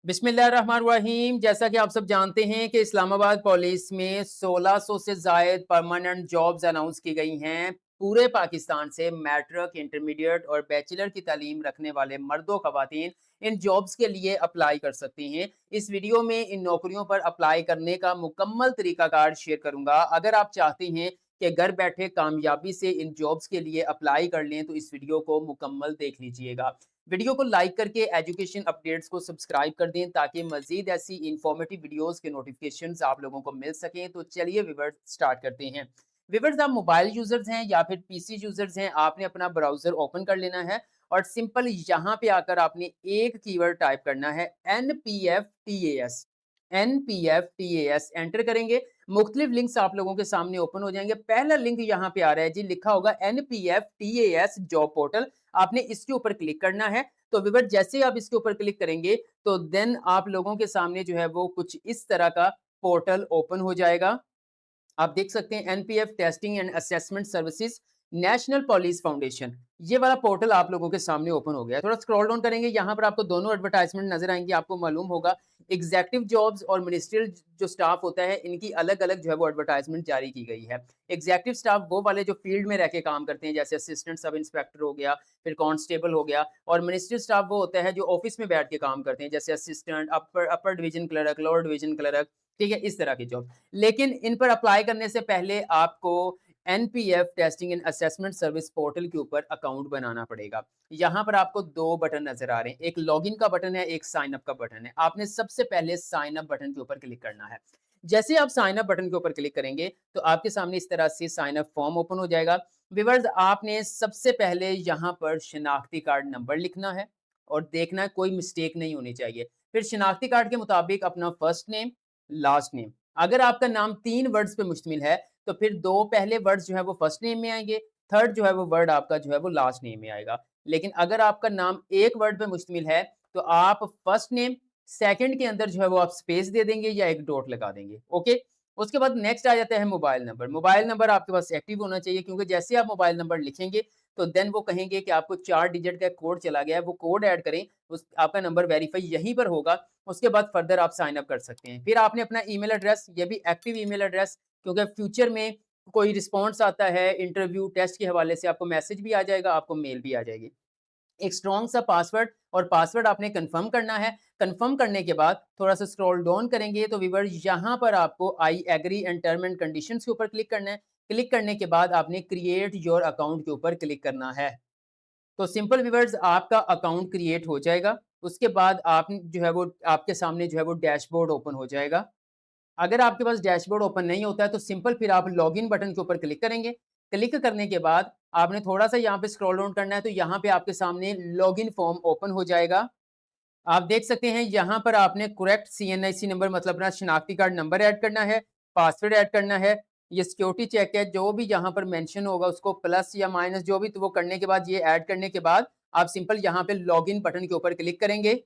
बिस्मिल्लाहिर्रहमानिर्रहीम। जैसा कि आप सब जानते हैं कि इस्लामाबाद पुलिस में 1600 से ज़ायद परमानेंट जॉब्स अनाउंस की गई हैं। पूरे पाकिस्तान से मैट्रिक, इंटरमीडिएट और बैचलर की तालीम रखने वाले मर्दो ख़वातीन इन जॉब्स के लिए अप्लाई कर सकती हैं। इस वीडियो में इन नौकरियों पर अप्लाई करने का मुकम्मल तरीकाकार शेयर करूँगा। अगर आप चाहती हैं कि घर बैठे कामयाबी से इन जॉब्स के लिए अप्लाई कर लें, तो इस वीडियो को मुकम्मल देख लीजिएगा। वीडियो को लाइक करके एजुकेशन अपडेट्स को सब्सक्राइब कर दें ताकि मज़ीद ऐसी इन्फॉर्मेटिव वीडियोस के नोटिफिकेशंस आप लोगों को मिल सकें। तो चलिए व्यूअर्स स्टार्ट करते हैं। व्यूअर्स, आप मोबाइल यूज़र्स हैं या फिर पीसी यूज़र्स हैं, आपने अपना ब्राउज़र ओपन कर लेना है और सिंपल यहाँ पे आकर आपने एक कीवर्ड टाइप करना है NPFTAS। NPFTAS एंटर करेंगे, मुख्तलिफ लिंक्स आप लोगों के सामने ओपन हो जाएंगे। पहला लिंक यहाँ पे आ रहा है जी, लिखा होगा NPFTAS जॉब पोर्टल। आपने इसके ऊपर क्लिक करना है। तो व्यूअर, जैसे ही आप इसके ऊपर क्लिक करेंगे तो देन आप लोगों के सामने जो है वो कुछ इस तरह का पोर्टल ओपन हो जाएगा। आप देख सकते हैं NPF testing and assessment services national police foundation, ये वाला पोर्टल आप लोगों के सामने ओपन हो गया है। थोड़ा स्क्रॉल डाउन करेंगे, यहाँ पर आपको दोनों एडवर्टाइजमेंट नजर आएंगी। आपको मालूम होगा एग्जेक्टिव जॉब्स और मिनिस्ट्रियल जो स्टाफ होता है, इनकी अलग अलग जो है वो एडवर्टाइजमेंट जारी की गई है। एग्जेक्टिव स्टाफ वो वाले जो फील्ड में रह के काम करते हैं, जैसे असिस्टेंट सब इंस्पेक्टर हो गया, फिर कांस्टेबल हो गया। और मिनिस्ट्रियल स्टाफ वो होता है जो ऑफिस में बैठ के काम करते हैं, जैसे assistant, upper upper division clerk, lower division clerk. ठीक है, इस तरह की जॉब। लेकिन इन पर अप्लाई करने से पहले आपको NPF testing and assessment service portal के ऊपर अकाउंट बनाना पड़ेगा। यहाँ पर आपको दो बटन नजर आ रहे हैं, एक लॉगिन का बटन है, एक साइन अप का बटन है। आपने सबसे पहले साइन अप बटन के ऊपर क्लिक करना है। जैसे आप साइन अप बटन के ऊपर क्लिक करेंगे तो आपके सामने इस तरह से साइन अप फॉर्म ओपन हो जाएगा। व्यूअर्स, आपने सबसे पहले यहाँ पर शनाख्ती कार्ड नंबर लिखना है और देखना है कोई मिस्टेक नहीं होनी चाहिए। फिर शनाख्ती कार्ड के मुताबिक अपना फर्स्ट नेम, लास्ट नेम। अगर आपका नाम 3 वर्ड्स पे मुश्तमिल है, तो फिर 2 पहले वर्ड्स जो है वो फर्स्ट नेम में आएँगे, थर्ड जो है वो वर्ड आपका जो है वो लास्ट नेम में आएगा। लेकिन अगर आपका नाम 1 वर्ड पे मुश्तमिल है, तो आप फर्स्ट नेम, सेकंड के अंदर जो है वो आप स्पेस दे देंगे या एक डॉट लगा देंगे, ओके? उसके बाद नेक्स्ट आ जाता है मोबाइल नंबर। मोबाइल नंबर आपके पास एक्टिव होना चाहिए, क्योंकि जैसे आप मोबाइल नंबर लिखेंगे, तो देन वो कहेंगे कि आपको 4 डिजिट का कोड चला गया है, वो कोड ऐड करें, उस आपका नंबर वेरीफाई यहीं पर होगा। उसके बाद फर्दर आप साइन अप कर सकते हैं। फिर आपने अपना ईमेल एड्रेस, ये भी एक्टिव ईमेल एड्रेस, क्योंकि फ्यूचर में कोई रिस्पॉन्स आता है इंटरव्यू टेस्ट के हवाले से, आपको मैसेज भी आ जाएगा, आपको मेल भी आ जाएगी। एक स्ट्रॉन्ग सा पासवर्ड, और पासवर्ड आपने कंफर्म करना है। कंफर्म करने के बाद थोड़ा सा स्क्रॉल डाउन करेंगे तो व्यूअर, यहाँ पर आपको I agree and term and conditions के ऊपर क्लिक करना है। क्लिक करने के बाद आपने क्रिएट योर अकाउंट के ऊपर क्लिक करना है। तो सिंपल व्यूअर्स, आपका अकाउंट क्रिएट हो जाएगा। उसके बाद आप जो है वो, आपके सामने जो है वो डैशबोर्ड ओपन हो जाएगा। अगर आपके पास डैशबोर्ड ओपन नहीं होता है, तो सिंपल फिर आप लॉगिन बटन के ऊपर क्लिक करेंगे। क्लिक करने के बाद आपने थोड़ा सा यहाँ पे स्क्रॉल डाउन करना है, तो यहाँ पे आपके सामने लॉगिन फॉर्म ओपन हो जाएगा। आप देख सकते हैं यहाँ पर आपने करेक्ट सीएनआईसी नंबर, मतलब अपना शनाख्ती कार्ड नंबर ऐड करना है, पासवर्ड ऐड करना है, ये सिक्योरिटी चेक है, जो भी यहाँ पर मेंशन होगा उसको प्लस या माइनस जो भी, तो वो करने के बाद, ये ऐड करने के बाद आप सिंपल यहाँ पे लॉगिन बटन के ऊपर क्लिक करेंगे।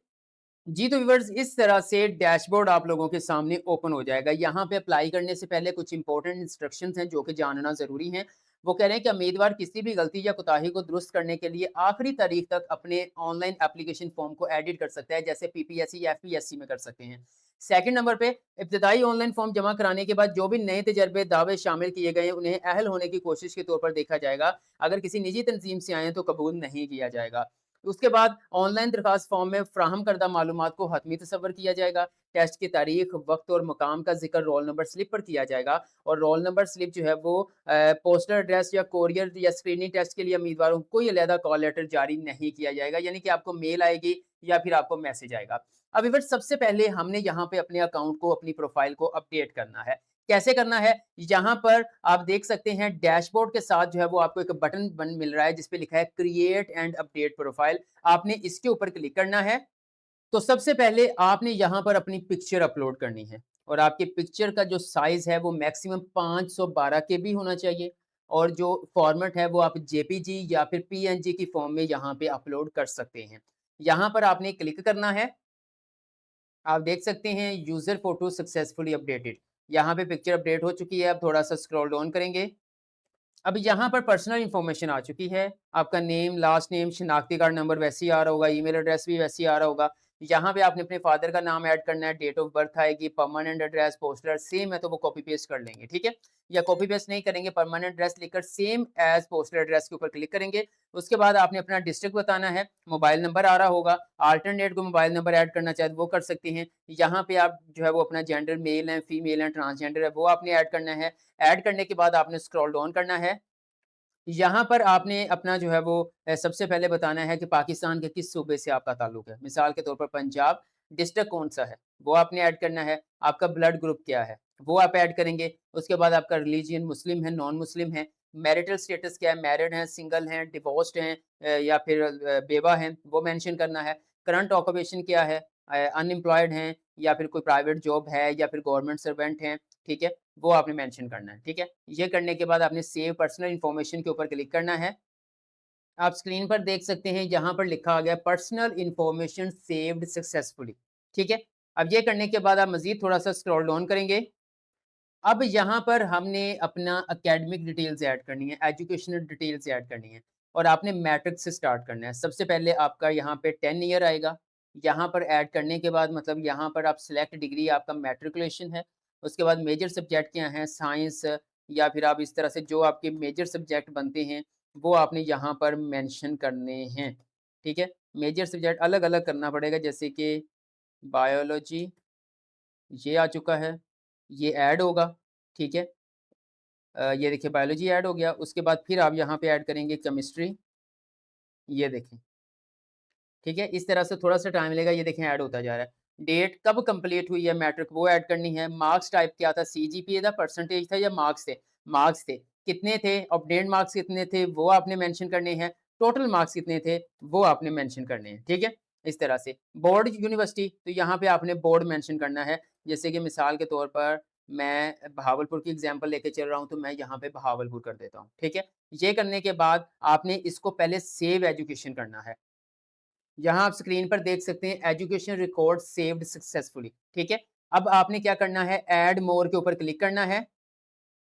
जी, तो व्यूअर्स, इस तरह से डैशबोर्ड आप लोगों के सामने ओपन हो जाएगा। यहाँ पे अप्लाई करने से पहले कुछ इंपॉर्टेंट इंस्ट्रक्शंस हैं जो कि जानना ज़रूरी है। वो कह रहे हैं कि उम्मीदवार किसी भी गलती या कोताही को दुरुस्त करने के लिए आखिरी तारीख तक अपने ऑनलाइन एप्लीकेशन फॉर्म को एडिट कर सकता है, जैसे पीपीएससी या एफपीएससी में कर सकते हैं। सेकंड नंबर पे, इब्तिदाई ऑनलाइन फॉर्म जमा कराने के बाद जो भी नए तजर्बे दावे शामिल किए गए हैं, उन्हें अहल होने की कोशिश के तौर पर देखा जाएगा। अगर किसी निजी तंजीम से आए हैं तो कबूल नहीं किया जाएगा। उसके बाद ऑनलाइन दरखास्त फॉर्म में फ्राहम करदा मालूमात को हतमी तसव्वुर किया जाएगा। टेस्ट की तारीख, वक्त और मकाम का जिक्र रोल नंबर स्लिप पर किया जाएगा, और रोल नंबर स्लिप जो है वो पोस्टल एड्रेस या कोरियर या स्क्रीनिंग टेस्ट के लिए उम्मीदवारों को कोई अलहदा कॉल लेटर जारी नहीं किया जाएगा, यानी कि आपको मेल आएगी या फिर आपको मैसेज आएगा। अब व्यूअर्स, सबसे पहले हमने यहाँ पे अपने अकाउंट को, अपनी प्रोफाइल को अपडेट करना है। कैसे करना है? यहाँ पर आप देख सकते हैं डैशबोर्ड के साथ जो है वो आपको एक बटन मिल रहा है जिसपे लिखा है क्रिएट एंड अपडेट प्रोफाइल। आपने इसके ऊपर क्लिक करना है। तो सबसे पहले आपने यहाँ पर अपनी पिक्चर अपलोड करनी है, और आपके पिक्चर का जो साइज है वो मैक्सिमम 512 केबी होना चाहिए, और जो फॉर्मेट है वो आप जेपीजी या फिर पीएनजी की फॉर्म में यहाँ पे अपलोड कर सकते हैं। यहाँ पर आपने क्लिक करना है। आप देख सकते हैं यूजर फोटो सक्सेसफुली अपडेटेड, यहाँ पे पिक्चर अपडेट हो चुकी है। अब थोड़ा सा स्क्रॉल डाउन करेंगे। अब यहाँ पर पर्सनल इन्फॉर्मेशन आ चुकी है। आपका नेम, लास्ट नेम, शनाख्ती कार्ड नंबर वैसे ही आ रहा होगा, ईमेल एड्रेस भी वैसे ही आ रहा होगा। यहाँ पे आपने अपने फादर का नाम ऐड करना है, डेट ऑफ बर्थ आएगी, परमानेंट एड्रेस, पोस्टल सेम है तो वो कॉपी पेस्ट कर लेंगे, ठीक है? या कॉपी पेस्ट नहीं करेंगे, परमानेंट एड्रेस लिखकर सेम एज़ पोस्टल एड्रेस के ऊपर क्लिक करेंगे। उसके बाद आपने अपना डिस्ट्रिक्ट बताना है, मोबाइल नंबर आ रहा होगा, अल्टरनेट को मोबाइल नंबर ऐड करना चाहे तो वो कर सकती हैं। यहाँ पे आप जो है वो अपना जेंडर मेल है, फीमेल है, ट्रांसजेंडर है, वो आपने ऐड करना है। ऐड करने के बाद आपने स्क्रॉल डाउन करना है। यहाँ पर आपने अपना जो है वो सबसे पहले बताना है कि पाकिस्तान के किस सूबे से आपका ताल्लुक है। मिसाल के तौर पर पंजाब, डिस्ट्रिक्ट कौन-सा है, वो आपने ऐड करना है। आपका ब्लड ग्रुप क्या है, वो आप ऐड करेंगे। उसके बाद आपका रिलीजन मुस्लिम है, नॉन मुस्लिम है, मैरिटल स्टेटस क्या है, मैरिड हैं, सिंगल हैं, डिवोर्स्ड हैं या फिर बेवा हैं, वो मेंशन करना है। करंट ऑक्यूपेशन क्या है, अनएम्प्लॉयड हैं या फिर कोई प्राइवेट जॉब है या फिर गवर्नमेंट सर्वेंट हैं, ठीक है? वो आपने मेंशन करना है, ठीक है? ये करने के बाद आपने सेव पर्सनल इन्फॉर्मेशन के ऊपर क्लिक करना है। आप स्क्रीन पर देख सकते हैं यहाँ पर लिखा आ गया पर्सनल इन्फॉर्मेशन सेव्ड सक्सेसफुली, ठीक है? अब ये करने के बाद आप मज़ीद थोड़ा-सा स्क्रॉल डाउन करेंगे। अब यहाँ पर हमने अपना एकेडमिक डिटेल्स ऐड करनी है, एजुकेशनल डिटेल्स ऐड करनी है और आपने मैट्रिक से स्टार्ट करना है। सबसे पहले आपका यहाँ पे 10 ईयर आएगा। यहाँ पर ऐड करने के बाद मतलब यहाँ पर आप सिलेक्ट डिग्री आपका मैट्रिकुलेशन है। उसके बाद मेजर सब्जेक्ट क्या हैं, साइंस या फिर आप इस तरह से जो आपके मेजर सब्जेक्ट बनते हैं, वो आपने यहाँ पर मेंशन करने हैं, ठीक है? मेजर सब्जेक्ट अलग-अलग करना पड़ेगा जैसे कि बायोलॉजी ये आ चुका है, ये ऐड होगा, ठीक है? ये देखिए बायोलॉजी ऐड हो गया, उसके बाद फिर आप यहाँ पे ऐड करेंगे केमिस्ट्री, ये देखें, ठीक है? इस तरह से थोड़ा-सा टाइम लेगा, ये देखें ऐड होता जा रहा है। डेट कब कंप्लीट हुई है मैट्रिक वो ऐड करनी है, मार्क्स टाइप क्या था, सीजीपीए था, परसेंटेज था या मार्क्स थे? मार्क्स थे। कितने थे, ऑब्टेन्ड मार्क्स कितने थे, वो आपने मेंशन करने हैं, टोटल मार्क्स कितने थे, वो आपने मेंशन करने हैं, ठीक है? इस तरह से। बोर्ड यूनिवर्सिटी, तो यहाँ पे आपने बोर्ड मेंशन करना है, जैसे कि मिसाल के तौर पर मैं बहावलपुर की एग्ज़ाम्पल लेके चल रहा हूँ, तो मैं यहाँ पे बहावलपुर कर देता हूँ, ठीक है? ये करने के बाद आपने इसको पहले सेव एजुकेशन करना है। यहाँ आप स्क्रीन पर देख सकते हैं एजुकेशन रिकॉर्ड सेव्ड सक्सेसफुली, ठीक है? अब आपने क्या करना है ऐड मोर के ऊपर क्लिक करना है।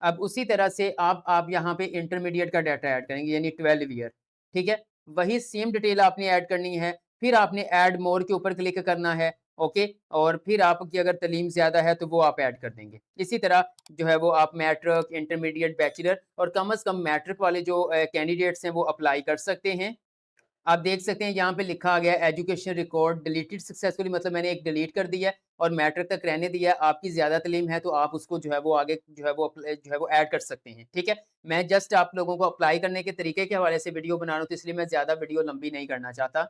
अब उसी तरह से आप यहाँ पे इंटरमीडिएट का डाटा ऐड करेंगे यानी 12 ईयर, ठीक है? वही सेम डिटेल आपने ऐड करनी है, फिर आपने ऐड मोर के ऊपर क्लिक करना है, ओके? और फिर आपकी अगर तलीम ज़्यादा है तो वो आप ऐड कर देंगे। इसी तरह जो है वो आप मैट्रिक, इंटरमीडिएट, बैचलर और कम से कम मैट्रिक वाले जो कैंडिडेट्स हैं वो अप्लाई कर सकते हैं। आप देख सकते हैं यहाँ पे लिखा आ गया एजुकेशन रिकॉर्ड डिलीटेड सक्सेसफुली मतलब मैंने एक डिलीट कर दिया है और मैट्रिक तक रहने दिया है। आपकी ज़्यादा तालीम है तो आप उसको जो है वो आगे जो है वो ऐड कर सकते हैं, ठीक है? मैं जस्ट आप लोगों को अप्लाई करने के तरीके के हवाले से वीडियो बना रहा हूँ तो इसलिए मैं ज़्यादा वीडियो लंबी नहीं करना चाहता।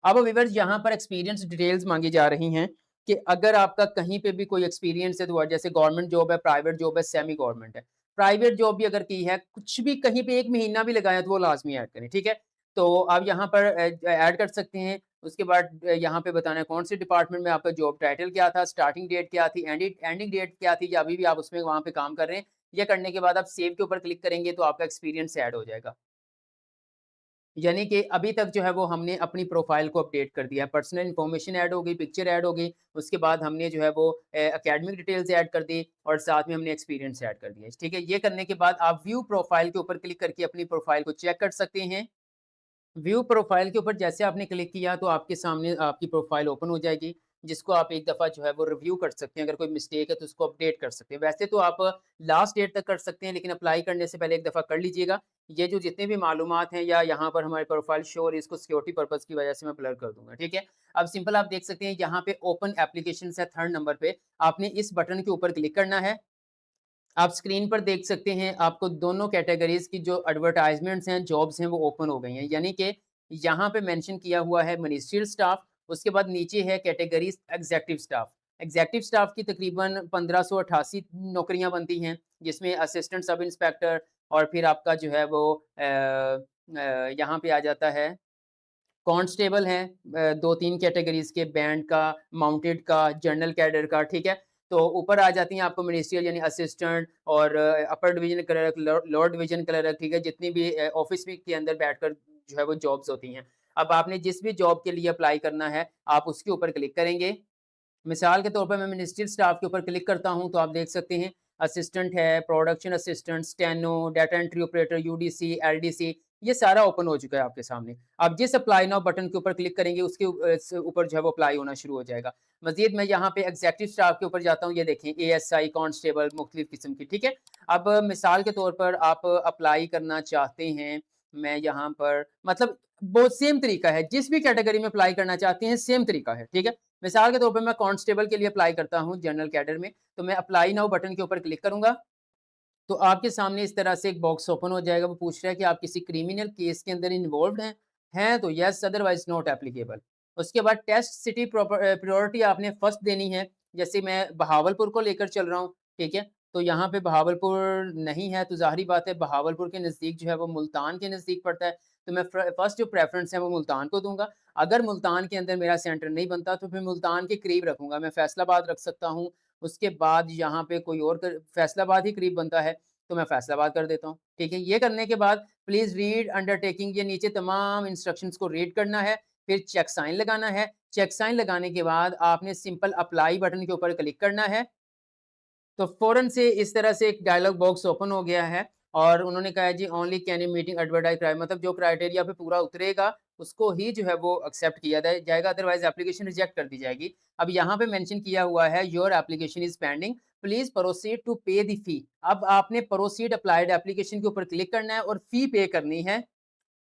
अब व्यूअर्स यहाँ पर एक्सपीरियंस डिटेल्स माँगी जा रही हैं कि अगर आपका कहीं पे भी कोई एक्सपीरियंस है तो जैसे गवर्नमेंट जॉब है, प्राइवेट जॉब है, सेमी गवर्नमेंट है। प्राइवेट जॉब भी अगर की है, कुछ भी कहीं पे 1 महीना भी लगाया तो वो लाज़मी ऐड करें, ठीक है? तो आप यहाँ पर ऐड कर सकते हैं। उसके बाद यहाँ पे बताना है कौन-से डिपार्टमेंट में आपका जॉब टाइटल क्या था, स्टार्टिंग डेट क्या थी, एंडिंग डेट क्या थी या अभी भी आप उसमें वहाँ पे काम कर रहे हैं। ये करने के बाद आप सेव के ऊपर क्लिक करेंगे तो आपका एक्सपीरियंस ऐड हो जाएगा। यानी कि अभी तक जो है वो हमने अपनी प्रोफ़ाइल को अपडेट कर दिया है। पर्सनल इन्फॉर्मेशन ऐड हो गई, पिक्चर ऐड हो गई, उसके बाद हमने जो है वो एकेडमिक डिटेल्स ऐड कर दी और साथ में हमने एक्सपीरियंस ऐड कर दिया। ठीक है? ये करने के बाद आप व्यू प्रोफ़ाइल के ऊपर क्लिक करके अपनी प्रोफ़ाइल को चेक कर सकते हैं। व्यू प्रोफाइल के ऊपर जैसे आपने क्लिक किया तो आपके सामने आपकी प्रोफाइल ओपन हो जाएगी, जिसको आप एक दफ़ा जो है वो रिव्यू कर सकते हैं। अगर कोई मिस्टेक है तो उसको अपडेट कर सकते हैं। वैसे तो आप लास्ट डेट तक कर सकते हैं, लेकिन अप्लाई करने से पहले एक दफ़ा कर लीजिएगा। ये जो जितने भी मालूमात हैं या यहाँ पर हमारी प्रोफाइल शो हो रही है, इसको सिक्योरिटी पर्पज़ की वजह से मैं ब्लर कर दूँगा, ठीक है? अब सिंपल आप देख सकते हैं यहाँ पे ओपन एप्लीकेशंस है 3rd नंबर पे, आपने इस बटन के ऊपर क्लिक करना है। आप स्क्रीन पर देख सकते हैं, आपको दोनों कैटेगरीज़ की जो एडवर्टाइज़मेंट्स हैं, जॉब्स हैं, वो ओपन हो गई हैं। यानी कि यहाँ पे मेंशन किया हुआ है मिनिस्ट्रियल स्टाफ, उसके बाद नीचे है categories executive staff. Executive staff की तकरीबन 1588 नौकरियाँ बनती हैं, जिसमें असिस्टेंट सब इंस्पेक्टर और फिर आपका जो है वो यहाँ पे आ जाता है कांस्टेबल हैं 2-3 कैटेगरीज़ के बैंड का, माउंटेड का, जनरल कैडर का, ठीक है? तो ऊपर आ जाती हैं आपको मिनिस्ट्रियल यानी असिस्टेंट और अपर division clerk, lower division clerk, ठीक है? जितनी भी ऑफ़िस में के अंदर बैठकर जो है वो जॉब्स होती हैं। अब आपने जिस भी जॉब के लिए अप्लाई करना है, आप उसके ऊपर क्लिक करेंगे। मिसाल के तौर पर मैं मिनिस्ट्रियल स्टाफ के ऊपर क्लिक करता हूँ, तो आप देख सकते हैं असिस्टेंट है, production assistant, steno, data entry operator, UDC, LDC ये सारा ओपन हो चुका है आपके सामने। आप जिस अप्लाई नाउ बटन के ऊपर क्लिक करेंगे उसके ऊपर जो है वो अप्लाई होना शुरू हो जाएगा। मज़ीद मैं यहाँ पे एग्ज़ेक्टिव स्टाफ के ऊपर जाता हूँ, ये देखें एएसआई, कांस्टेबल मुख्तलिफ किस्म की, ठीक है? अब मिसाल के तौर पर आप अप्लाई करना चाहते हैं, मैं यहाँ पर मतलब बहुत सेम तरीका है, जिस भी कैटेगरी में अप्लाई करना चाहते हैं सेम तरीका है, ठीक है? मिसाल के तौर पर मैं कांस्टेबल के लिए अप्लाई करता हूँ जनरल कैडर में, तो मैं अप्लाई नाउ बटन के ऊपर क्लिक करूँगा, तो आपके सामने इस तरह से एक बॉक्स ओपन हो जाएगा, वो पूछ रहा है कि आप किसी क्रिमिनल केस के अंदर इन्वॉल्व्ड हैं? हैं तो येस, अदरवाइज़ नॉट एप्लीकेबल। उसके बाद टेस्ट सिटी प्रायोरिटी आपने फर्स्ट देनी है, जैसे मैं बहावलपुर को लेकर चल रहा हूँ, ठीक है? तो यहाँ पे बहावलपुर नहीं है, तो ज़ाहिर-सी बात है बहावलपुर के नज़दीक जो है वो मुल्तान के नज़दीक पड़ता है, तो मैं फर्स्ट जो प्रेफ़रेंस है वो मुल्तान को दूँगा। अगर मुल्तान के अंदर मेरा सेंटर नहीं बनता तो फिर मुल्तान के करीब रखूँगा, मैं फैसलाबाद रख सकता हूँ, उसके बाद यहाँ पे कोई और फैसलाबाद ही करीब बनता है, तो मैं फैसलाबाद कर देता हूँ, ठीक है? ये करने के बाद प्लीज़ रीड अंडरटेकिंग, ये नीचे तमाम इंस्ट्रक्शंस को रीड करना है, फिर चेक साइन लगाना है। चेक साइन लगाने के बाद आपने सिंपल अप्लाई बटन के ऊपर क्लिक करना है, तो फ़ौरन से इस तरह से एक डायलॉग बॉक्स ओपन हो गया है और उन्होंने कहा है जी only can you meeting advertise crime, मतलब जो क्राइटेरिया पे पूरा उतरेगा उसको ही जो है वो एक्सेप्ट किया जाएगा, अदरवाइज एप्लीकेशन रिजेक्ट कर दी जाएगी। अब यहाँ पे मेंशन किया हुआ है your application is pending, please proceed to pay the fee. अब आपने प्रोसीड अप्लाइड एप्लीकेशन के ऊपर क्लिक करना है और फी पे करनी है।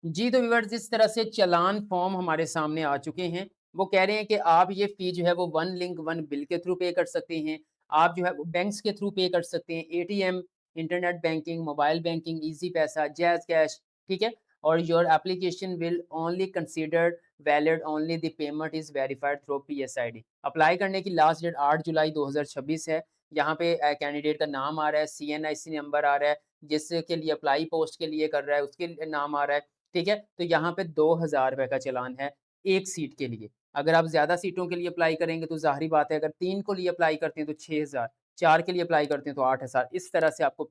जी, तो व्यूअर्स जिस तरह से चालान फॉर्म हमारे सामने आ चुके हैं, वो कह रहे हैं कि आप ये फ़ी जो है वो वन लिंक वन बिल के थ्रू पे कर सकते हैं। आप जो है वो बैंक्स के थ्रू पे कर सकते हैं, ATM, internet banking, mobile banking, Easypaisa, JazzCash, ठीक है? और your application will only considered valid only the payment is verified through PSID. Apply करने की लास्ट डेट 8 जुलाई 2026 है। यहाँ पे कैंडिडेट का नाम आ रहा है, सीएनआईसी नंबर आ रहा है, जिसके लिए अप्लाई पोस्ट के लिए कर रहा है उसके नाम आ रहा है। ठीक है? तो यहाँ पे ₹2000 का चालान है, 1 सीट के लिए। अगर आप ज़्यादा सीटों के लिए अप्लाई करेंगे तो ज़ाहिर-सी बात है अगर 3 को लिए अप्लाई करते हैं तो 6000, 4 के लिए अप्लाई करते हैं तो 8000, इस तरह से आपको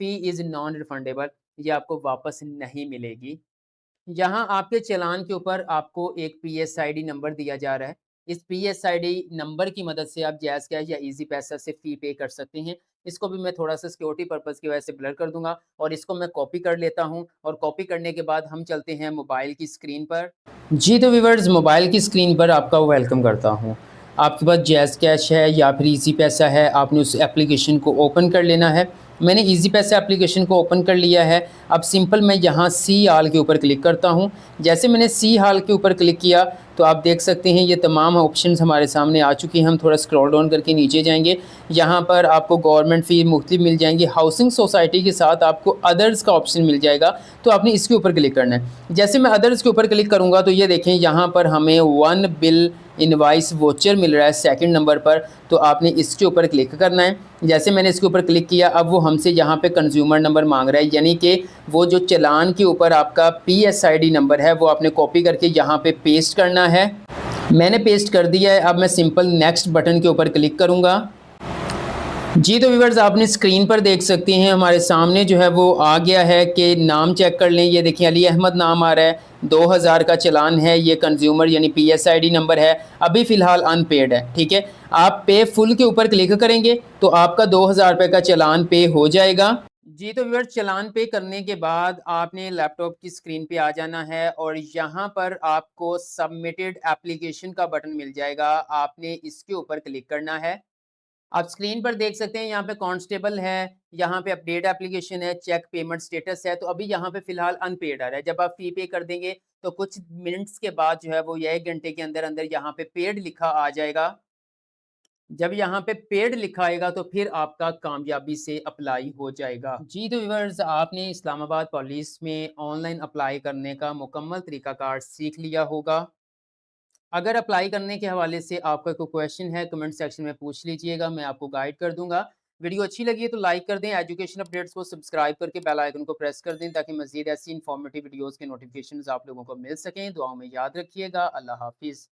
फ़ी इज़ नॉन रिफंडेबल, ये आपको वापस नहीं मिलेगी। यहाँ आपके चालान के ऊपर आपको एक पीएसआईडी नंबर दिया जा रहा है। इस पीएसआईडी नंबर की मदद से आप जैज़ कैश या ईज़ी पैसा से फ़ी पे कर सकते हैं। इसको भी मैं थोड़ा-सा सिक्योरिटी पर्पज़ की वजह से ब्लर कर दूँगा और इसको मैं कॉपी कर लेता हूँ और कॉपी करने के बाद हम चलते हैं मोबाइल की स्क्रीन पर। जी, तो व्यूअर्स मोबाइल की स्क्रीन पर आपका वेलकम करता हूँ। आपके पास जैज़ कैश है या फिर ईज़ी पैसा है, आपने उस एप्लीकेशन को ओपन कर लेना है। मैंने ईज़ी पैसा एप्लीकेशन को ओपन कर लिया है। अब सिंपल मैं यहाँ सी ऑल के ऊपर क्लिक करता हूँ। जैसे मैंने सी ऑल के ऊपर क्लिक किया तो आप देख सकते हैं ये तमाम ऑप्शंस हमारे सामने आ चुकी हैं। हम थोड़ा स्क्रॉल डाउन करके नीचे जाएँगे। यहाँ पर आपको गवर्नमेंट फ़ी मुख्तलिफ मिल जाएँगी। हाउसिंग सोसाइटी के साथ आपको अदर्स का ऑप्शन मिल जाएगा, तो आपने इसके ऊपर क्लिक करना है। जैसे मैं अदर्स के ऊपर क्लिक करूँगा तो ये देखें यहाँ पर हमें 1 बिल इनवॉइस वाउचर मिल रहा है सेकंड नंबर पर, तो आपने इसके ऊपर क्लिक करना है। जैसे मैंने इसके ऊपर क्लिक किया अब वो हमसे यहाँ पे कंज्यूमर नंबर मांग रहा है, यानी कि वो जो चालान के ऊपर आपका पीएसआईडी नंबर है वो आपने कॉपी करके यहाँ पे पेस्ट करना है। मैंने पेस्ट कर दिया है। अब मैं सिंपल नेक्स्ट बटन के ऊपर क्लिक करूँगा। जी, तो व्यूअर्स आपने स्क्रीन पर देख सकते हैं हमारे सामने जो है वो आ गया है कि नाम चेक कर लें। ये देखिए अली अहमद नाम आ रहा है, 2000 का चालान है, ये कंज्यूमर यानी पीएसआईडी नंबर है, अभी फ़िलहाल अनपेड है, ठीक है? आप पे फुल के ऊपर क्लिक करेंगे तो आपका ₹2000 का चालान पे हो जाएगा। जी, तो व्यूअर्स चालान पे करने के बाद आपने लैपटॉप की स्क्रीन पे आ जाना है और यहाँ पर आपको सबमिटेड एप्लीकेशन का बटन मिल जाएगा, आपने इसके ऊपर क्लिक करना है। आप स्क्रीन पर देख सकते हैं यहाँ पे कांस्टेबल है, यहाँ पे अपडेट एप्लीकेशन है, चेक पेमेंट स्टेटस है, तो अभी यहाँ पे फ़िलहाल अनपेड आ रहा है। जब आप फ़ी पे कर देंगे तो कुछ मिनट्स के बाद जो है वो या 1 घंटे के अंदर-अंदर यहाँ पे पेड लिखा आ जाएगा। जब यहाँ पे पेड लिखा आएगा तो फिर आपका कामयाबी से अप्लाई हो जाएगा। जी, तो व्यूअर्स आपने इस्लामाबाद पुलिस में ऑनलाइन अप्लाई करने का मुकम्मल तरीकाकार सीख लिया होगा। अगर अप्लाई करने के हवाले से आपका कोई क्वेश्चन है कमेंट सेक्शन में पूछ लीजिएगा, मैं आपको गाइड कर दूंगा। वीडियो अच्छी लगी है तो लाइक कर दें, एजुकेशन अपडेट्स को सब्सक्राइब करके बेल आइकन को प्रेस कर दें ताकि मज़ीद ऐसी इन्फॉर्मेटिव वीडियोज़ के नोटिफिकेशन आप लोगों को मिल सकें। दुआओं में याद रखिएगा। अल्लाह हाफिज़।